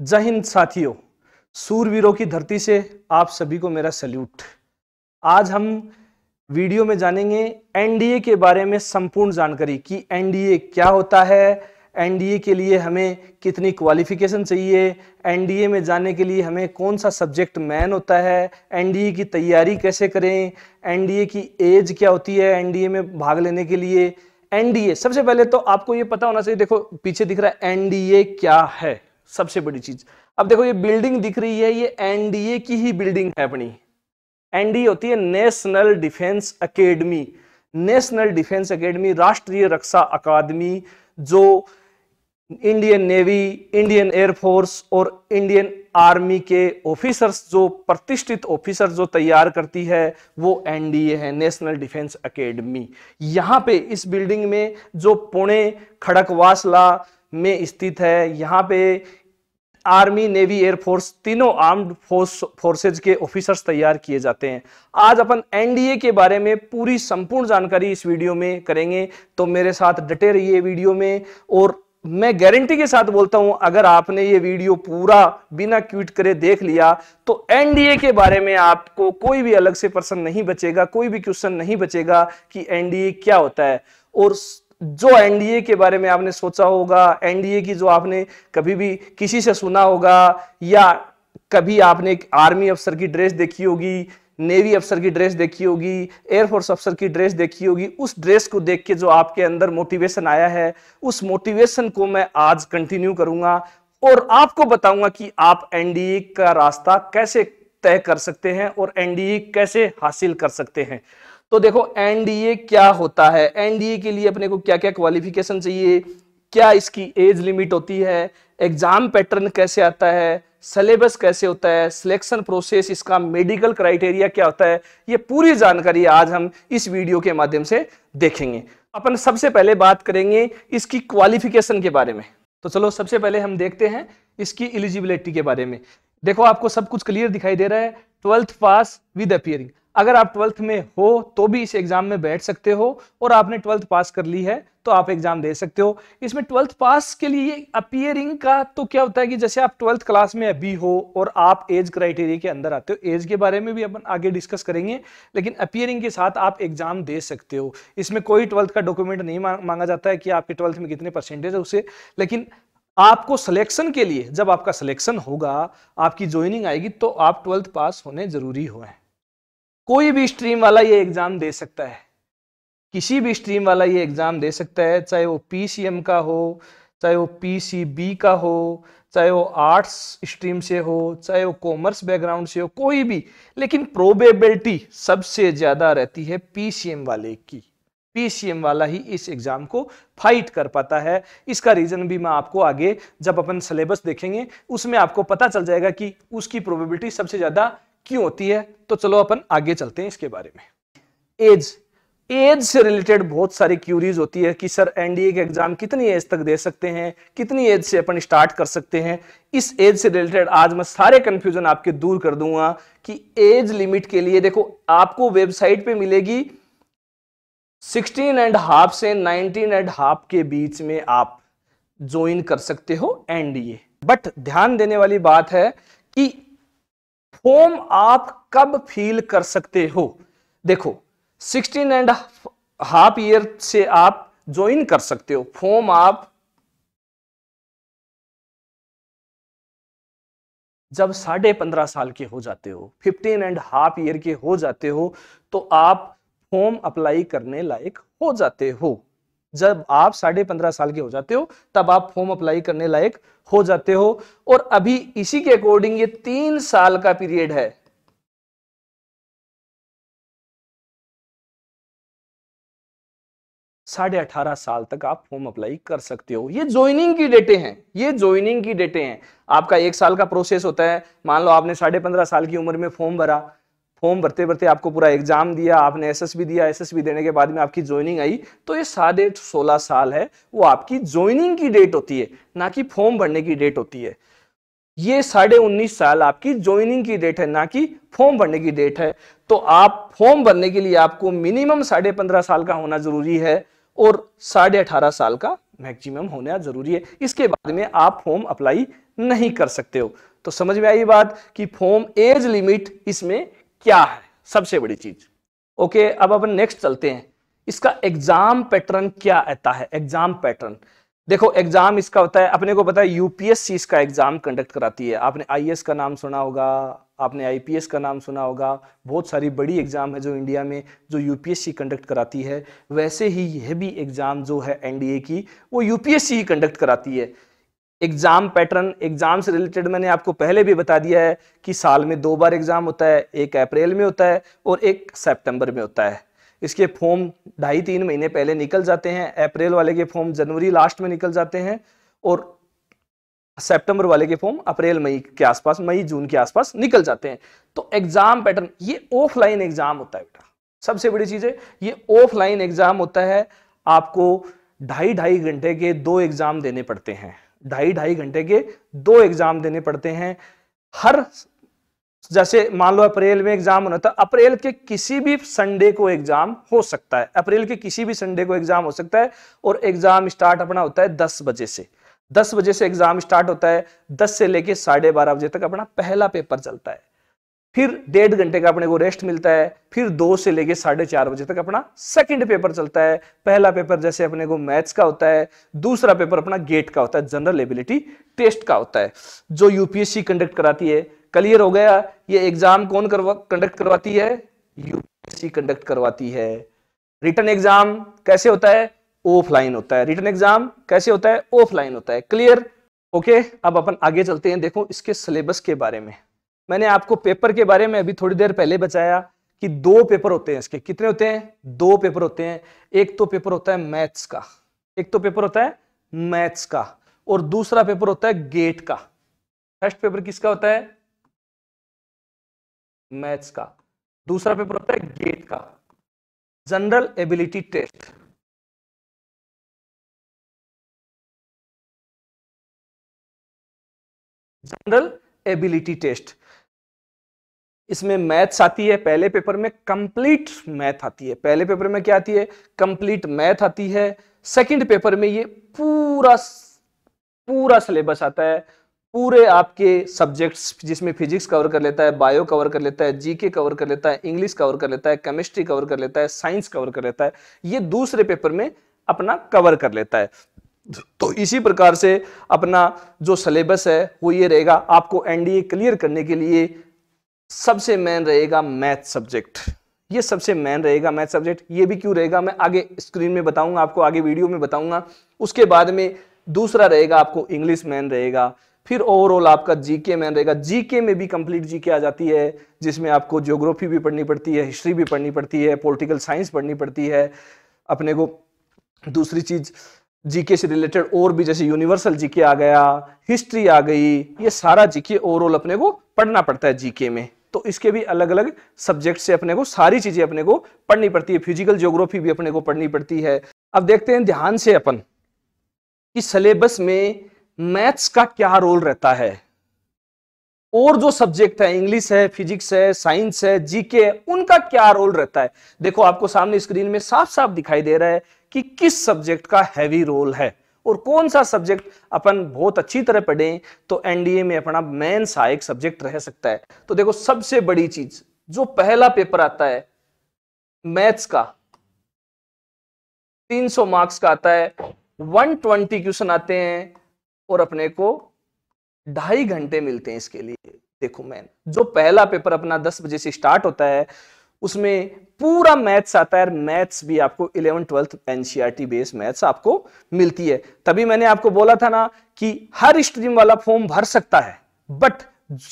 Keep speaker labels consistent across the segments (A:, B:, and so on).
A: जय हिंद साथियों, सूरवीरों की धरती से आप सभी को मेरा सैल्यूट। आज हम वीडियो में जानेंगे एनडीए के बारे में संपूर्ण जानकारी कि एनडीए क्या होता है, एनडीए के लिए हमें कितनी क्वालिफिकेशन चाहिए, एनडीए में जाने के लिए हमें कौन सा सब्जेक्ट मेन होता है, एनडीए की तैयारी कैसे करें, एनडीए की एज क्या होती है एनडीए में भाग लेने के लिए। एनडीए सबसे पहले तो आपको ये पता होना चाहिए, देखो पीछे दिख रहा है एनडीए क्या है, सबसे बड़ी चीज। अब देखो ये बिल्डिंग दिख रही है, ये एनडीए की ही बिल्डिंग है अपनी। एनडीए होती है national defence academy. National defence academy राष्ट्रीय रक्षा अकादमी, जो इंडियन नेवी, इंडियन एयरफोर्स और इंडियन आर्मी के ऑफिसर्स, जो प्रतिष्ठित ऑफिसर जो तैयार करती है, वो एनडीए है, नेशनल डिफेंस एकेडमी। यहां पे इस बिल्डिंग में जो पुणे खड़कवासला में स्थित है, यहां पे आर्मी, नेवी, एयरफोर्स तीनों आर्म्ड फोर्सेज के ऑफिसर्स तैयार किए जाते हैं। आज अपन एनडीए के बारे में पूरी संपूर्ण जानकारी इस वीडियो में करेंगे, तो मेरे साथ डटे रहिए वीडियो में। और मैं गारंटी के साथ बोलता हूं, अगर आपने ये वीडियो पूरा बिना क्विट करे देख लिया तो एनडीए के बारे में आपको कोई भी अलग से प्रश्न नहीं बचेगा, कोई भी क्वेश्चन नहीं बचेगा कि एनडीए क्या होता है। और जो एनडीए के बारे में आपने सोचा होगा, एनडीए की जो आपने कभी भी किसी से सुना होगा, या कभी आपने एक आर्मी अफसर की ड्रेस देखी होगी, नेवी अफसर की ड्रेस देखी होगी, एयरफोर्स अफसर की ड्रेस देखी होगी, उस ड्रेस को देख के जो आपके अंदर मोटिवेशन आया है, उस मोटिवेशन को मैं आज कंटिन्यू करूंगा और आपको बताऊंगा कि आप एनडीए का रास्ता कैसे तय कर सकते हैं और एनडीए कैसे हासिल कर सकते हैं। तो देखो एनडीए क्या होता है, एनडीए के लिए अपने को क्या क्या क्वालिफिकेशन चाहिए, क्या इसकी एज लिमिट होती है, एग्जाम पैटर्न कैसे आता है, सिलेबस कैसे होता है, सिलेक्शन प्रोसेस, इसका मेडिकल क्राइटेरिया क्या होता है, ये पूरी जानकारी आज हम इस वीडियो के माध्यम से देखेंगे। अपन सबसे पहले बात करेंगे इसकी क्वालिफिकेशन के बारे में। तो चलो सबसे पहले हम देखते हैं इसकी एलिजिबिलिटी के बारे में। देखो आपको सब कुछ क्लियर दिखाई दे रहा है, 12th पास विद अपीयरिंग। अगर आप 12th में हो तो भी इस एग्जाम में बैठ सकते हो, और आपने 12th पास कर ली है तो आप एग्जाम दे सकते हो। इसमें 12th पास के लिए अपीयरिंग का तो क्या होता है कि जैसे आप 12th क्लास में अभी हो और आप एज क्राइटेरिया के अंदर आते हो, एज के बारे में भी अपन आगे डिस्कस करेंगे, लेकिन अपीयरिंग के साथ आप एग्जाम दे सकते हो। इसमें कोई 12th का डॉक्यूमेंट नहीं मांगा जाता है कि आपके 12th में कितने परसेंटेज है उसे, लेकिन आपको सिलेक्शन के लिए, जब आपका सिलेक्शन होगा, आपकी ज्वाइनिंग आएगी, तो आप 12th पास होने जरूरी हो। कोई भी स्ट्रीम वाला ये एग्जाम दे सकता है, किसी भी स्ट्रीम वाला ये एग्जाम दे सकता है, चाहे वो पीसीएम का हो, चाहे वो पीसीबी का हो, चाहे वो आर्ट्स स्ट्रीम से हो, चाहे वो कॉमर्स बैकग्राउंड से हो, कोई भी। लेकिन प्रोबेबिलिटी सबसे ज्यादा रहती है पीसीएम वाले की। पीसीएम वाला ही इस एग्जाम को फाइट कर पाता है। इसका रीजन भी मैं आपको आगे जब अपन सिलेबस देखेंगे उसमें आपको पता चल जाएगा कि उसकी प्रोबेबिलिटी सबसे ज्यादा क्यों होती है। तो चलो अपन आगे चलते हैं इसके बारे में। एज से रिलेटेड बहुत सारी क्यूरीज होती है कि सर एनडीए के एग्जाम कितनी एज तक दे सकते हैं, कितनी एज से अपन स्टार्ट कर सकते हैं। इस एज से रिलेटेड आज मैं सारे कंफ्यूजन आपके दूर कर दूंगा कि एज लिमिट के लिए देखो आपको वेबसाइट पे मिलेगी 16.5 से 19.5 के बीच में आप ज्वाइन कर सकते हो एनडीए। बट ध्यान देने वाली बात है कि फॉर्म आप कब फिल कर सकते हो। देखो 16.5 ईयर से आप ज्वाइन कर सकते हो, फॉर्म आप जब 15.5 साल के हो जाते हो, 15.5 ईयर के हो जाते हो, तो आप फॉर्म अप्लाई करने लायक हो जाते हो। जब आप 15.5 साल के हो जाते हो तब आप फॉर्म अप्लाई करने लायक हो जाते हो। और अभी इसी के अकॉर्डिंग ये 3 साल का पीरियड है। साढ़े 18 साल तक आप फॉर्म अप्लाई कर सकते हो। ये ज्वाइनिंग की डेटें हैं, ये ज्वाइनिंग की डेटें हैं। आपका 1 साल का प्रोसेस होता है। मान लो आपने 15.5 साल की उम्र में फॉर्म भरा, फॉर्म भरते भरते आपको पूरा एग्जाम दिया, आपने एसएसबी दिया, एसएसबी देने के बाद में आपकी ज्वाइनिंग आई, तो ये 16.5 साल है, वो आपकी ज्वाइनिंग की डेट होती है, ना कि फॉर्म भरने की डेट होती है। ये 19.5 साल आपकी ज्वाइनिंग की डेट है, ना कि फॉर्म भरने की डेट है। तो आप फॉर्म भरने के लिए आपको मिनिमम 15.5 साल का होना जरूरी है और 18.5 साल का मैक्सिमम होना जरूरी है। इसके बाद में आप फॉर्म अप्लाई नहीं कर सकते हो। तो समझ में आई बात कि फॉर्म एज लिमिट इसमें क्या है, सबसे बड़ी चीज। ओके, अब अपन नेक्स्ट चलते हैं। इसका एग्जाम पैटर्न क्या आता है? एग्जाम पैटर्न देखो, एग्जाम इसका होता है, अपने को पता है यूपीएससी इसका एग्जाम कंडक्ट कराती है। आपने आईएएस का नाम सुना होगा, आपने आईपीएस का नाम सुना होगा, बहुत सारी बड़ी एग्जाम है जो इंडिया में जो यूपीएससी कंडक्ट कराती है। वैसे ही यह भी एग्जाम जो है एनडीए की, वो यूपीएससी ही कंडक्ट कराती है। एग्जाम पैटर्न, एग्जाम से रिलेटेड मैंने आपको पहले भी बता दिया है कि साल में 2 बार एग्जाम होता है, एक अप्रैल में होता है और एक सितंबर में होता है। इसके फॉर्म 2.5-3 महीने पहले निकल जाते हैं। अप्रैल वाले के फॉर्म जनवरी लास्ट में निकल जाते हैं और सितंबर वाले के फॉर्म अप्रैल मई के आसपास, मई जून के आसपास निकल जाते हैं। तो एग्जाम पैटर्न, ये ऑफलाइन एग्जाम होता है बेटा, सबसे बड़ी चीज है ये ऑफलाइन एग्जाम होता है। आपको 2.5 घंटे के 2 एग्जाम देने पड़ते हैं, 2.5 घंटे के 2 एग्जाम देने पड़ते हैं। हर, जैसे मान लो अप्रैल में एग्जाम होना था, अप्रैल के किसी भी संडे को एग्जाम हो सकता है, अप्रैल के किसी भी संडे को एग्जाम हो सकता है। और एग्जाम स्टार्ट अपना होता है 10 बजे से, 10 बजे से एग्जाम स्टार्ट होता है। 10 से लेके 12:30 बजे तक अपना पहला पेपर चलता है। फिर 1.5 घंटे का अपने को रेस्ट मिलता है। फिर 2 से लेके 4:30 बजे तक अपना सेकंड पेपर चलता है। पहला पेपर जैसे अपने को मैथ्स का होता है, दूसरा पेपर अपना गेट का होता है, जनरल एबिलिटी टेस्ट का होता है, जो यूपीएससी कंडक्ट कराती है। क्लियर हो गया? ये एग्जाम कौन कंडक्ट करवाती है? यूपीएससी कंडक्ट करवाती है। रिटन एग्जाम कैसे होता है? ऑफलाइन होता है। रिटन एग्जाम कैसे होता है? ऑफलाइन होता है। क्लियर? ओके, अब अपन आगे चलते हैं। देखो इसके सिलेबस के बारे में, मैंने आपको पेपर के बारे में अभी थोड़ी देर पहले बताया कि 2 पेपर होते हैं इसके। कितने होते हैं? 2 पेपर होते हैं। एक तो पेपर होता है मैथ्स का, एक तो पेपर होता है मैथ्स का, और दूसरा पेपर होता है गेट का। फर्स्ट पेपर किसका होता है? मैथ्स का। दूसरा पेपर होता है गेट का, general ability test. General ability test, इसमें मैथ्स आती है पहले पेपर में, कंप्लीट मैथ आती है। पहले पेपर में क्या आती है? कंप्लीट मैथ आती है। सेकंड पेपर में ये पूरा सिलेबस आता है, पूरे आपके सब्जेक्ट्स, जिसमें फिजिक्स कवर कर लेता है, बायो कवर कर लेता है, जीके कवर कर लेता है, इंग्लिश कवर कर लेता है, केमिस्ट्री कवर कर लेता है, साइंस कवर कर लेता है। ये दूसरे पेपर में अपना कवर कर लेता है। तो इसी प्रकार से अपना जो सिलेबस है वो ये रहेगा। आपको एनडीए क्लियर करने के लिए सबसे मेन रहेगा मैथ सब्जेक्ट, ये सबसे मेन रहेगा मैथ सब्जेक्ट। ये भी क्यों रहेगा मैं आगे स्क्रीन में बताऊंगा, आपको आगे वीडियो में बताऊंगा। उसके बाद में दूसरा रहेगा आपको इंग्लिश मेन रहेगा। फिर ओवरऑल आपका जीके मेन रहेगा। जीके में भी कंप्लीट जीके आ जाती है, जिसमें आपको ज्योग्राफी भी पढ़नी पड़ती है, हिस्ट्री भी पढ़नी पड़ती है, पॉलिटिकल साइंस पढ़नी पड़ती है। अपने को दूसरी चीज जीके से रिलेटेड और भी, जैसे यूनिवर्सल जीके आ गया, हिस्ट्री आ गई, ये सारा जीके ओवरऑल अपने को पढ़ना पड़ता है जीके में। तो इसके भी अलग अलग सब्जेक्ट से अपने को सारी चीजें अपने को पढ़नी पड़ती है। फिजिकल ज्योग्राफी भी अपने को पढ़नी पड़ती है। अब देखते हैं ध्यान से अपन कि सिलेबस में मैथ्स का क्या रोल रहता है, और जो सब्जेक्ट है इंग्लिश है, फिजिक्स है, साइंस है, जीके है, उनका क्या रोल रहता है। देखो आपको सामने स्क्रीन में साफ साफ दिखाई दे रहा है कि किस सब्जेक्ट का हैवी रोल है और कौन सा सब्जेक्ट अपन बहुत अच्छी तरह पढ़ें तो एनडीए में अपना मेन सहायक सब्जेक्ट रह सकता है। तो देखो सबसे बड़ी चीज, जो पहला पेपर आता है मैथ्स का, 300 मार्क्स का आता है, 120 क्वेश्चन आते हैं और अपने को 2.5 घंटे मिलते हैं इसके लिए। देखो मैन, जो पहला पेपर अपना 10 बजे से स्टार्ट होता है उसमें पूरा मैथ्स आता है। मैथ्स भी आपको 11th-12th एनसीईआरटी बेस्ड मैथ्स आपको मिलती है। तभी मैंने आपको बोला था ना कि हर स्ट्रीम वाला फॉर्म भर सकता है, बट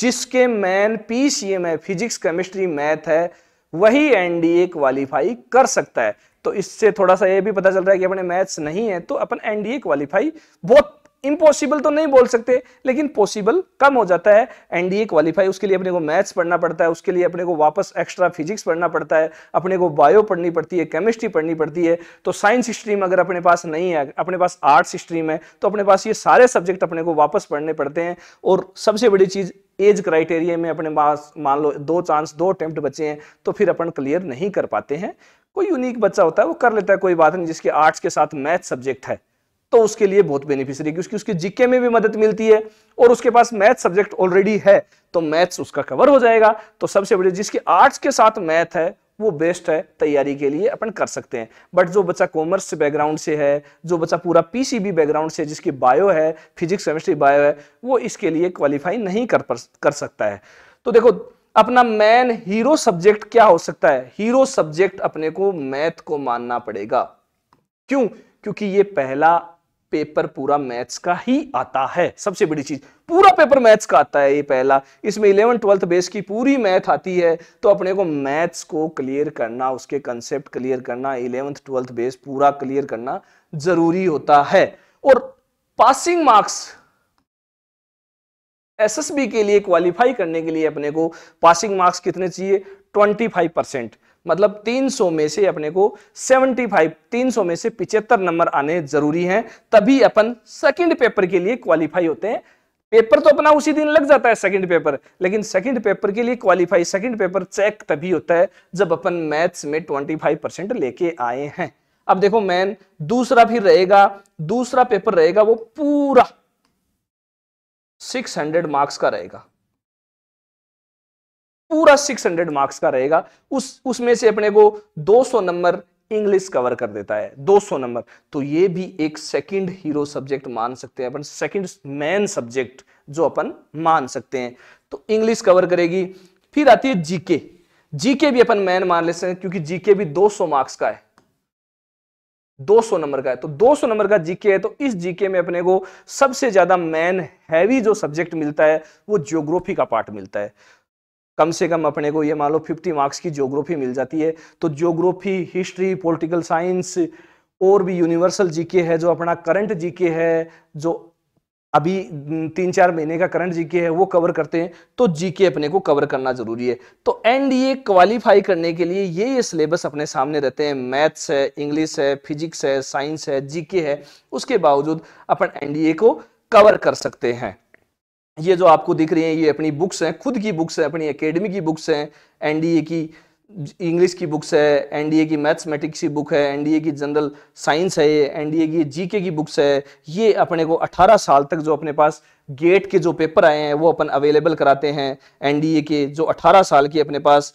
A: जिसके मेन पीसीएम है, फिजिक्स केमिस्ट्री मैथ है, वही एनडीए क्वालिफाई कर सकता है। तो इससे थोड़ा सा ये भी पता चल रहा है कि अपने मैथ्स नहीं है तो अपन एनडीए क्वालिफाई, बहुत इम्पॉसिबल तो नहीं बोल सकते लेकिन पॉसिबल कम हो जाता है एनडीए क्वालिफाई। उसके लिए अपने को मैथ्स पढ़ना पड़ता है, उसके लिए अपने को वापस एक्स्ट्रा फिजिक्स पढ़ना पड़ता है, अपने को बायो पढ़नी पड़ती है, केमिस्ट्री पढ़नी पड़ती है। तो साइंस स्ट्रीम अगर अपने पास नहीं है, अपने पास आर्ट्स स्ट्रीम है, तो अपने पास ये सारे सब्जेक्ट अपने को वापस पढ़ने पड़ते हैं। और सबसे बड़ी चीज, एज क्राइटेरिया में अपने पास मान लो 2 अटेम्प्ट बचे हैं तो फिर अपन क्लियर नहीं कर पाते हैं। कोई यूनिक बच्चा होता है वो कर लेता है, कोई बात नहीं, जिसके आर्ट्स के साथ मैथ सब्जेक्ट है तो उसके लिए बहुत बेनिफिशियरी, क्योंकि उसकी जीके में भी मदद मिलती है और उसके पास मैथ सब्जेक्ट ऑलरेडी है तो मैथ्स उसका कवर हो जाएगा। तो सबसे बड़ी जिसकी आर्ट्स के साथ मैथ है वो बेस्ट है, तैयारी के लिए अपन कर सकते हैं। बट जो बच्चा कॉमर्स बैकग्राउंड से है, जो बच्चा पूरा पीसीबी बैकग्राउंड से, जिसकी बायो है, फिजिक्स केमिस्ट्री बायो है, वो इसके लिए क्वालिफाई नहीं कर सकता है। तो देखो अपना मेन हीरो सब्जेक्ट क्या हो सकता है? हीरो सब्जेक्ट अपने को मैथ को मानना पड़ेगा। क्यों? क्योंकि ये पहला पेपर पूरा मैथ्स का ही आता है। सबसे बड़ी चीज, पूरा पेपर मैथ्स का आता है ये पहला। इसमें 11th 12th बेस की पूरी मैथ आती है, तो अपने को मैथ्स को क्लियर करना, उसके कंसेप्ट क्लियर करना, 11th 12th बेस पूरा क्लियर करना जरूरी होता है। और पासिंग मार्क्स एसएसबी के लिए क्वालिफाई करने के लिए अपने को पासिंग मार्क्स कितने चाहिए? 25%। मतलब 300 में से अपने को 75, 300 में से 75 नंबर आने जरूरी हैं, तभी अपन सेकंड पेपर के लिए क्वालिफाई होते हैं। पेपर तो अपना उसी दिन लग जाता है सेकंड पेपर, लेकिन सेकंड पेपर के लिए क्वालिफाई, सेकंड पेपर चेक तभी होता है जब अपन मैथ्स में 25% लेके आए हैं। अब देखो मैन दूसरा फिर रहेगा, दूसरा पेपर रहेगा वो पूरा 600 मार्क्स का रहेगा, पूरा 600 मार्क्स का रहेगा। उसमें से अपने को 200 नंबर इंग्लिश कवर कर देता है, 200 नंबर। तो ये भी एक सेकंड हीरो सब्जेक्ट मान सकते हैं अपन, सेकंड मेन सब्जेक्ट जो अपन मान सकते हैं। तो इंग्लिश कवर करेगी। फिर आती है जीके। जीके भी अपन मेन मान लेते हैं, क्योंकि जीके भी 200 मार्क्स का है, 200 नंबर का है। तो 200 नंबर का जीके है, तो इस जीके में अपने को सबसे ज्यादा मेन हैवी जो सब्जेक्ट मिलता है वो ज्योग्राफी का पार्ट मिलता है। कम से कम अपने को ये मान लो 50 मार्क्स की ज्योग्राफी मिल जाती है। तो ज्योग्राफी, हिस्ट्री, पॉलिटिकल साइंस और भी यूनिवर्सल जीके है, जो अपना करंट जीके है, जो अभी 3-4 महीने का करंट जीके है वो कवर करते हैं। तो जीके अपने को कवर करना जरूरी है। तो एनडीए क्वालिफाई करने के लिए ये सिलेबस अपने सामने रहते हैं। मैथ्स है, इंग्लिश है, फिजिक्स है, साइंस है, जीके है, उसके बावजूद अपन एनडीए को कवर कर सकते हैं। ये जो आपको दिख रही हैं ये अपनी बुक्स हैं, खुद की बुक्स हैं, अपनी एकेडमी की बुक्स हैं। एनडीए की इंग्लिश की बुक्स है, एनडीए की मैथमेटिक्स की बुक है, एनडीए की जनरल साइंस है, एनडीए की जीके की बुक्स है। ये अपने को 18 साल तक जो अपने पास गेट के जो पेपर आए हैं वो अपन अवेलेबल कराते हैं। एनडीए के जो 18 साल की अपने पास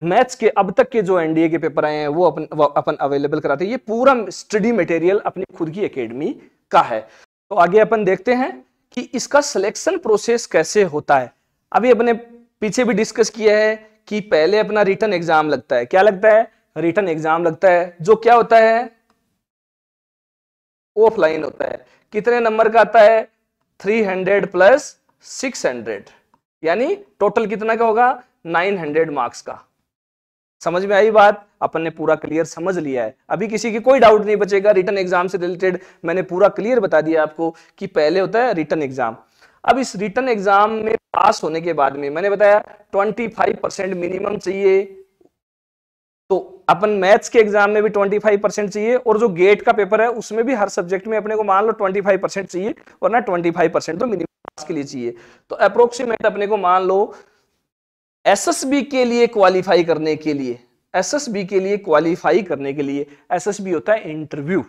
A: मैथ्स के अब तक के जो एनडीए के पेपर आए हैं वो अपन अवेलेबल कराते हैं। ये पूरा स्टडी मटेरियल अपनी खुद की एकेडमी का है। तो आगे अपन देखते हैं कि इसका सिलेक्शन प्रोसेस कैसे होता है। अभी अपने पीछे भी डिस्कस किया है कि पहले अपना रिटन एग्जाम लगता है। क्या लगता है? रिटन एग्जाम लगता है, जो क्या होता है? ऑफलाइन होता है। कितने नंबर का आता है? 300 प्लस 600, यानी टोटल कितना का होगा? 900 मार्क्स का। समझ में आई बात? अपन ने पूरा क्लियर समझ लिया है, अभी किसी की कोई डाउट नहीं बचेगा। रिटन एग्जाम से रिलेटेड मैंने पूरा क्लियर बता दिया आपको कि पहले होता है रिटन एग्जाम। अब इस रिटन एग्जाम में पास होने के बाद में मैंने बताया 25% मिनिमम चाहिए। तो अपन मैथ्स के एग्जाम में भी 25% चाहिए, और जो गेट का पेपर है उसमें भी हर सब्जेक्ट में अपने को मान लो 25% चाहिए, वरना 25% तो मिनिमम पास के लिए चाहिए। तो अप्रोक्सीमेट अपने को मान लो एसएसबी के लिए क्वालिफाई करने के लिए, एसएसबी के लिए क्वालिफाई करने के लिए एसएसबी होता है इंटरव्यू।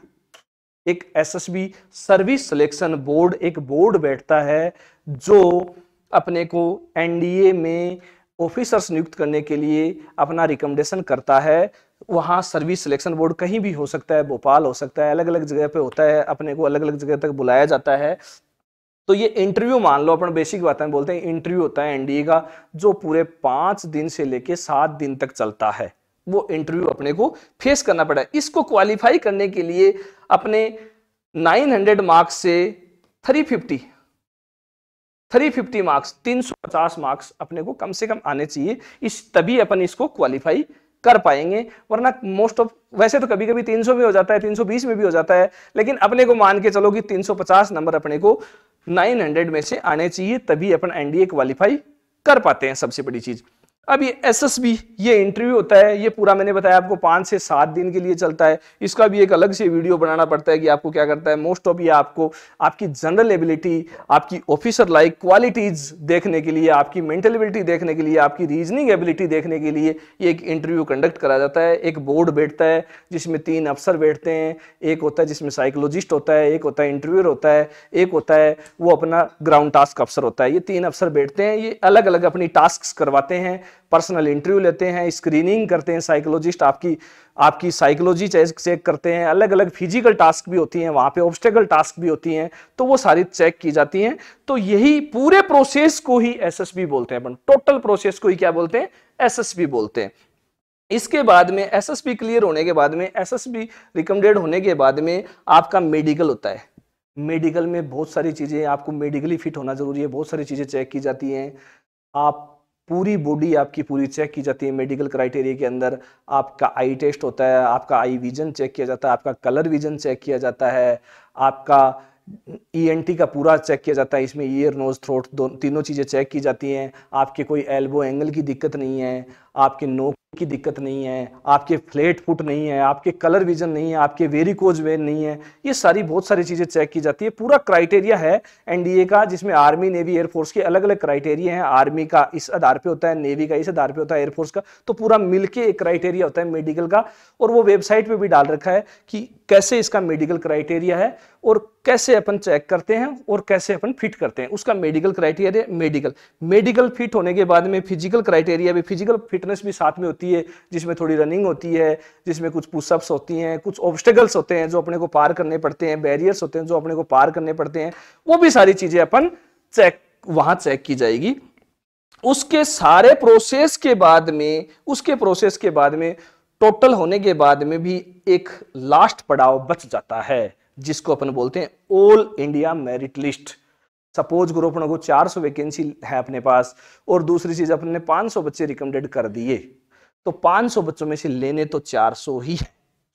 A: एक एसएसबी सर्विस सिलेक्शन बोर्ड, एक बोर्ड बैठता है जो अपने को एनडीए में ऑफिसर्स नियुक्त करने के लिए अपना रिकमेंडेशन करता है। वहां सर्विस सिलेक्शन बोर्ड कहीं भी हो सकता है, भोपाल हो सकता है, अलग अलग जगह पे होता है, अपने को अलग अलग जगह तक बुलाया जाता है। तो ये इंटरव्यू मान लो, अपन बेसिक बातें बोलते हैं, इंटरव्यू होता है एनडीए का जो पूरे 5 दिन से लेके 7 दिन तक चलता है। वो इंटरव्यू अपने को फेस करना पड़ा है। इसको क्वालिफाई करने के लिए अपने 900 मार्क्स से 350 मार्क्स, 350 मार्क्स अपने को कम से कम आने चाहिए, तभी अपन इसको क्वालिफाई कर पाएंगे। वरना मोस्ट ऑफ, वैसे तो कभी कभी 300 में हो जाता है, 320 में भी हो जाता है, लेकिन अपने को मान के चलो कि 350 नंबर अपने को 900 में से आने चाहिए, तभी अपन एनडीए क्वालिफाई कर पाते हैं। सबसे बड़ी चीज अब ये एसएसबी, ये इंटरव्यू होता है, ये पूरा मैंने बताया आपको 5 से 7 दिन के लिए चलता है। इसका भी एक अलग से वीडियो बनाना पड़ता है कि आपको क्या करता है। मोस्ट ऑफ ये आपको आपकी जनरल एबिलिटी, आपकी ऑफिसर लाइक क्वालिटीज देखने के लिए, आपकी मेंटल एबिलिटी देखने के लिए, आपकी रीजनिंग एबिलिटी देखने के लिए ये एक इंटरव्यू कंडक्ट करा जाता है। एक बोर्ड बैठता है जिसमें 3 अफसर बैठते हैं, एक होता है जिसमें साइकोलॉजिस्ट होता है, एक होता है इंटरव्यूअर होता है, एक होता है वो अपना ग्राउंड टास्क अफसर होता है। ये 3 अफसर बैठते हैं, ये अलग अलग अपनी टास्क करवाते हैं, पर्सनल इंटरव्यू लेते हैं, स्क्रीनिंग करते हैं। साइकोलॉजिस्ट आपकी साइकोलॉजी चेक करते हैं। अलग अलग फिजिकल टास्क भी होती हैं वहां पे, ऑब्स्टेकल टास्क भी होती हैं, तो वो सारी चेक की जाती हैं। तो यही पूरे प्रोसेस को ही एसएसबी बोलते हैं अपन, टोटल प्रोसेस को ही क्या बोलते हैं, एसएसबी बोलते हैं। इसके बाद में एसएसबी क्लियर होने के बाद में, एसएसबी रिकमेंडेड होने के बाद में आपका मेडिकल होता है। मेडिकल में बहुत सारी चीजें, आपको मेडिकली फिट होना जरूरी है, बहुत सारी चीजें चेक की जाती हैं। आप पूरी बॉडी आपकी पूरी चेक की जाती है मेडिकल क्राइटेरिया के अंदर। आपका आई टेस्ट होता है, आपका आई विजन चेक किया जाता है, आपका कलर विजन चेक किया जाता है, आपका ईएनटी का पूरा चेक किया जाता है। इसमें ईयर, नोज, थ्रोट तीनों चीजें चेक की जाती हैं। आपके कोई एल्बो एंगल की दिक्कत नहीं है, आपके नोक की दिक्कत नहीं है, आपके फ्लैट फुट नहीं है, आपके कलर विजन नहीं है, आपके वेरिकोज वेन नहीं है। ये सारी बहुत सारी चीजें चेक की जाती है। पूरा क्राइटेरिया है एनडीए का, जिसमें आर्मी, नेवी, एयरफोर्स के अलग अलग क्राइटेरिया हैं। आर्मी का इस आधार पे होता है, नेवी का इस आधार पे होता है, एयरफोर्स का, तो पूरा मिलके एक क्राइटेरिया होता है मेडिकल का। और वो वेबसाइट पे भी डाल रखा है कि कैसे इसका मेडिकल क्राइटेरिया है और कैसे अपन चेक करते हैं और कैसे अपन फिट करते हैं। उसका मेडिकल क्राइटेरिया, मेडिकल फिट होने के बाद में फिजिकल क्राइटेरिया भी, फिजिकल फिटनेस भी साथ में होती है, जिसमें थोड़ी रनिंग होती है, जिसमें कुछ पुशअप्स होती हैं, कुछ ऑब्स्टेकल्स होते हैं जो अपने को पार करने पड़ते हैं, बैरियर्स होते हैं जो अपने को पार करने पड़ते हैं। वो भी सारी चीजें अपन वहां चेक की जाएगी। उसके सारे प्रोसेस के बाद में टोटल होने के बाद में भी एक लास्ट पड़ाव बच जाता है, जिसको अपन बोलते हैं all India merit list. Suppose करो अपने को 400 वैकेंसी है अपने पास, और दूसरी चीज अपने ने 500 बच्चे रिकमेंडेड कर दिए, तो 500 बच्चों में से लेने तो 400 ही है,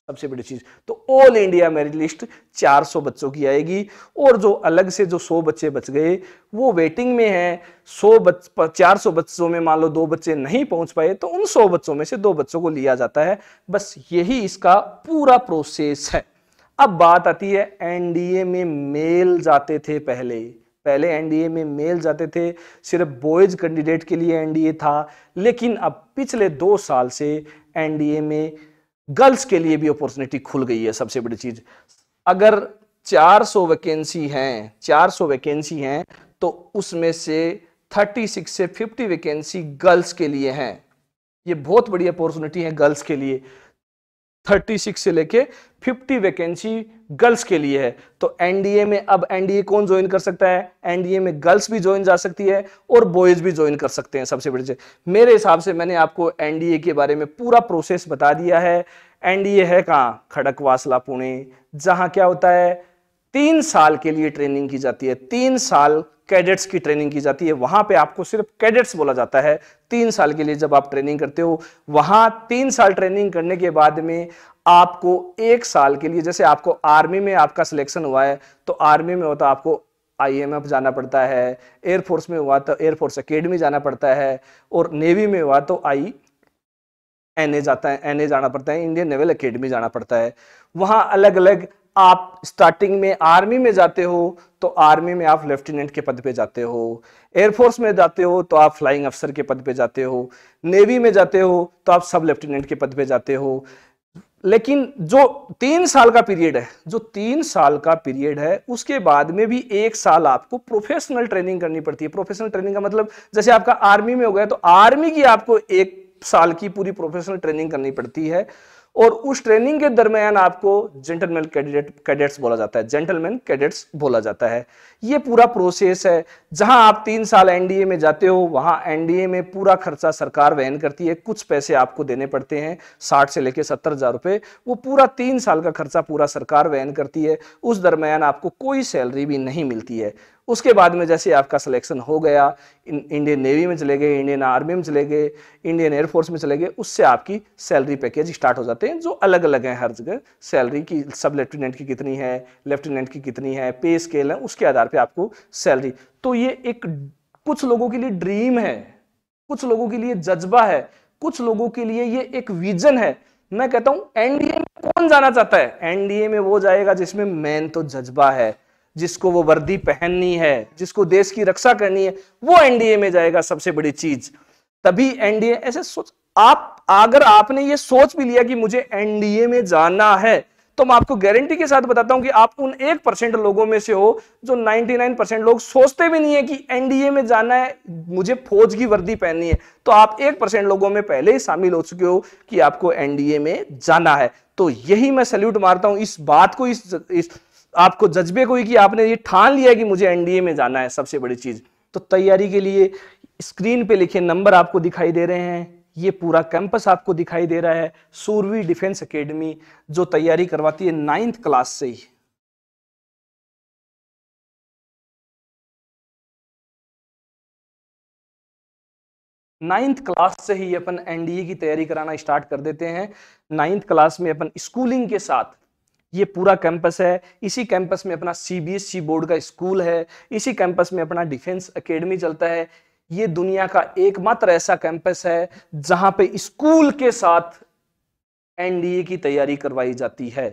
A: सबसे बड़ी चीज। तो ऑल इंडिया मेरिट लिस्ट 400 बच्चों की आएगी, और जो अलग से जो 100 बच्चे बच गए वो वेटिंग में है। 400 बच्चों में मान लो 2 बच्चे नहीं पहुंच पाए, तो उन 100 बच्चों में से 2 बच्चों को लिया जाता है। बस यही इसका पूरा प्रोसेस है। अब बात आती है एनडीए में मेल जाते थे पहले एनडीए में मेल जाते थे, सिर्फ बॉयज कैंडिडेट के लिए एनडीए था। लेकिन अब पिछले 2 साल से एनडीए में गर्ल्स के लिए भी अपॉर्चुनिटी खुल गई है। सबसे बड़ी चीज, अगर 400 वैकेंसी हैं तो उसमें से 36 से 50 वैकेंसी गर्ल्स के लिए हैं। ये बहुत बड़ी अपॉर्चुनिटी है गर्ल्स के लिए। 36 से लेके 50 वैकेंसी गर्ल्स के लिए है। तो एनडीए में अब एनडीए कौन ज्वाइन कर सकता है? एनडीए में गर्ल्स भी ज्वाइन जा सकती है और बॉयज भी ज्वाइन कर सकते हैं। सबसे बड़ी चीज, मेरे हिसाब से मैंने आपको एनडीए के बारे में पूरा प्रोसेस बता दिया है। एनडीए है कहां? खड़कवासला, पुणे, जहां क्या होता है 3 साल के लिए ट्रेनिंग की जाती है। 3 साल कैडेट्स की ट्रेनिंग की जाती है। वहां पे आपको सिर्फ कैडेट्स बोला जाता है। 3 साल के लिए जब आप ट्रेनिंग करते हो, वहां 3 साल ट्रेनिंग करने के बाद में आपको 1 साल के लिए, जैसे आपको आर्मी में आपका सिलेक्शन हुआ है तो आर्मी में होता आपको आईएमएफ जाना पड़ता है, एयरफोर्स में हुआ तो एयरफोर्स एकेडमी जाना पड़ता है, और नेवी में हुआ तो एनए जाना पड़ता है, इंडियन नेवल एकेडमी जाना पड़ता है। वहां अलग अलग, आप स्टार्टिंग में आर्मी में जाते हो तो आर्मी में आप लेफ्टिनेंट के पद पे जाते हो, एयरफोर्स में जाते हो तो आप फ्लाइंग अफसर के पद पे जाते हो, नेवी में जाते हो तो आप सब लेफ्टिनेंट के पद पे जाते हो। लेकिन जो 3 साल का पीरियड है, उसके बाद में भी 1 साल आपको प्रोफेशनल ट्रेनिंग करनी पड़ती है। प्रोफेशनल ट्रेनिंग का मतलब, जैसे आपका आर्मी में हो गया तो आर्मी की आपको 1 साल की पूरी प्रोफेशनल ट्रेनिंग करनी पड़ती है, और उस ट्रेनिंग के दरमियान आपको जेंटलमैन कैडेट्स बोला जाता है। ये पूरा प्रोसेस है। जहां आप 3 साल एनडीए में जाते हो, वहां एनडीए में पूरा खर्चा सरकार वहन करती है। कुछ पैसे आपको देने पड़ते हैं, 60 से लेकर 70,000 रुपए, वो पूरा 3 साल का खर्चा पूरा सरकार वहन करती है। उस दरमियान आपको कोई सैलरी भी नहीं मिलती है। उसके बाद में जैसे आपका सिलेक्शन हो गया, इंडियन नेवी में चले गए, इंडियन आर्मी में चले गए, इंडियन एयरफोर्स में चले गए, उससे आपकी सैलरी पैकेज स्टार्ट हो जाते हैं, जो अलग अलग हैं हर जगह। सैलरी की सब लेफ्टिनेंट की कितनी है, लेफ्टिनेंट की कितनी है, पे स्केल है, उसके आधार पे आपको सैलरी। तो ये एक कुछ लोगों के लिए ड्रीम है, कुछ लोगों के लिए जज्बा है, कुछ लोगों के लिए ये एक विजन है। मैं कहता हूं एनडीए में कौन जाना चाहता है? एनडीए में वो जाएगा जिसमें मेन तो जज्बा है, जिसको वो वर्दी पहननी है, जिसको देश की रक्षा करनी है, वो एनडीए में जाएगा। सबसे बड़ी चीज तभी एनडीए ऐसे सोच, आप अगर आपने ये सोच भी लिया कि मुझे एनडीए में जाना है, तो मैं आपको गारंटी के साथ बताता हूं कि आप उन 1% लोगों में से हो जो 99% लोग सोचते भी नहीं है कि एनडीए में जाना है, मुझे फौज की वर्दी पहननी है। तो आप 1% लोगों में पहले ही शामिल हो चुके हो कि आपको एनडीए में जाना है। तो यही मैं सैल्यूट मारता हूं इस बात को, इस आपको जज्बे को ही, कि आपने ये ठान लिया कि मुझे एनडीए में जाना है। सबसे बड़ी चीज तो तैयारी के लिए स्क्रीन पे लिखे नंबर आपको दिखाई दे रहे हैं, ये पूरा कैंपस आपको दिखाई दे रहा है। सूरवीर डिफेंस एकेडमी जो तैयारी करवाती है 9th क्लास से ही। नाइन्थ क्लास से ही अपन एनडीए की तैयारी कराना स्टार्ट कर देते हैं। 9th क्लास में अपन स्कूलिंग के साथ, ये पूरा कैंपस है, इसी कैंपस में अपना सीबीएसई बोर्ड का स्कूल है, इसी कैंपस में अपना डिफेंस एकेडमी चलता है। ये दुनिया का एकमात्र ऐसा कैंपस है जहां पे स्कूल के साथ एनडीए की तैयारी करवाई जाती है,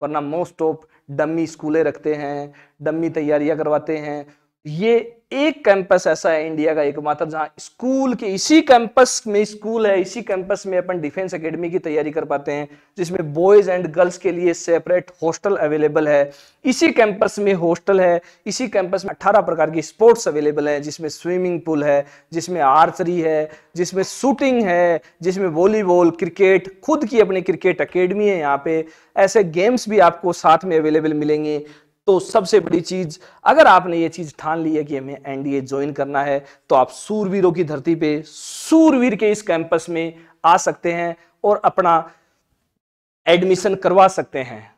A: वरना मोस्ट ऑफ डमी स्कूलें रखते हैं, डमी तैयारियां करवाते हैं। ये एक कैंपस ऐसा है इंडिया का एकमात्र जहां स्कूल के, इसी कैंपस में स्कूल है, इसी कैंपस में अपन डिफेंस एकेडमी की तैयारी कर पाते हैं, जिसमें बॉयज एंड गर्ल्स के लिए सेपरेट हॉस्टल अवेलेबल है। इसी कैंपस में हॉस्टल है, इसी कैंपस में 18 प्रकार की स्पोर्ट्स अवेलेबल है, जिसमें स्विमिंग पूल है, जिसमें आर्चरी है, जिसमें शूटिंग है, जिसमें वॉलीबॉल, क्रिकेट, खुद की अपनी क्रिकेट एकेडमी है। यहाँ पे ऐसे गेम्स भी आपको साथ में अवेलेबल मिलेंगे। तो सबसे बड़ी चीज, अगर आपने ये चीज ठान ली है कि हमें एनडीए ज्वाइन करना है, तो आप सूरवीरों की धरती पे, सूरवीर के इस कैंपस में आ सकते हैं और अपना एडमिशन करवा सकते हैं।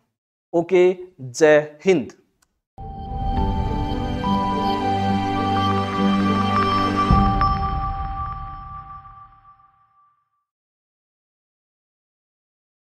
A: ओके, जय हिंद।